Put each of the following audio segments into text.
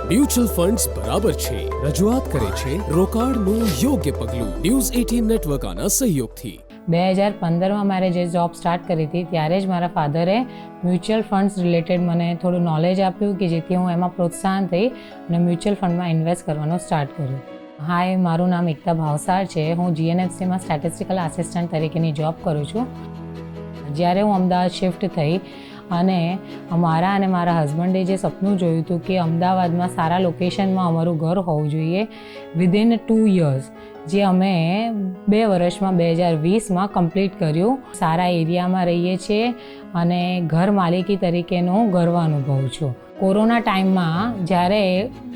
Mutual funds બરાબર છે રજૂઆત કરે છે રોકાણનું યોગ્ય પગલું ન્યૂઝ 18 નેટવર્ક આના સહયોગથી 2015માં મારે જે જોબ સ્ટાર્ટ કરી હતી ત્યારે જ મારા ફાધરે મ્યુચ્યુઅલ ફંડ્સ રિલેટેડ મને થોડું નોલેજ આપ્યું કે જેથી હું એમાં પ્રોત્સાહન થઈ અને મ્યુચ્યુઅલ ફંડમાં ઇન્વેસ્ટ કરવાનું સ્ટાર્ટ કર્યું. હાય, મારું નામ એકતા ભાવસાર છે. હું GNFCમાં સ્ટેટિસ્ટિકલ આસિસ્ટન્ટ તરીકેની જોબ કરું છું. જ્યારે હું અમદાવાદ શિફ્ટ થઈ અને મારા અને મારા હસબન્ડે જે સપનું જોયું હતું કે અમદાવાદમાં સારા લોકેશનમાં અમારું ઘર હોવું જોઈએ વિધિન 2 years, જે અમે 2 વર્ષમાં 2020માં કમ્પ્લીટ કર્યું. સારા એરિયામાં રહીએ છીએ અને ઘર માલિકી તરીકેનો ગર્વ અનુભવું છું. કોરોના ટાઈમમાં જ્યારે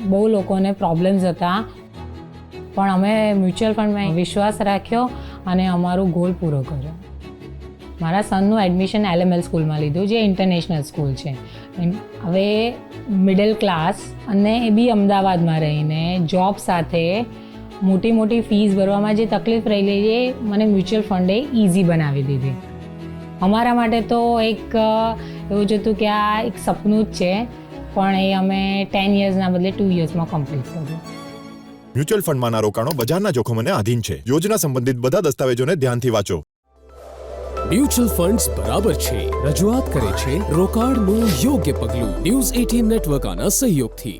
બહુ લોકોને પ્રોબ્લેમ્સ હતા પણ અમે મ્યુચ્યુઅલ ફંડમાં વિશ્વાસ રાખ્યો અને અમારું ગોલ પૂરો કર્યો. મારા સનનું એડમિશન LML સ્કૂલમાં લીધું, જે ઇન્ટરનેશનલ સ્કૂલ છે. હવે મિડલ ક્લાસ અને એ બી અમદાવાદમાં રહીને જોબ સાથે મોટી મોટી ફીસ ભરવામાં જે તકલીફ રહેલી છે મને મ્યુચ્યુઅલ ફંડે ઇઝી બનાવી દીધી. અમારા માટે તો એક એવું જ હતું કે આ એક સપનું જ છે, પણ એ અમે 10 yearsના બદલે 2 yearsમાં કમ્પ્લીટ કર્યું. મ્યુચ્યુઅલ ફંડમાંના રોકાણો બજારના જોખમોને આધીન છે. યોજના સંબંધિત બધા દસ્તાવેજોને ધ્યાનથી વાંચો. મ્યુચ્યુઅલ ફંડ્સ બરાબર છે રજૂઆત કરે છે રોકાણનું યોગ્ય પગલું ન્યૂઝ 18 નેટવર્ક આના સહયોગથી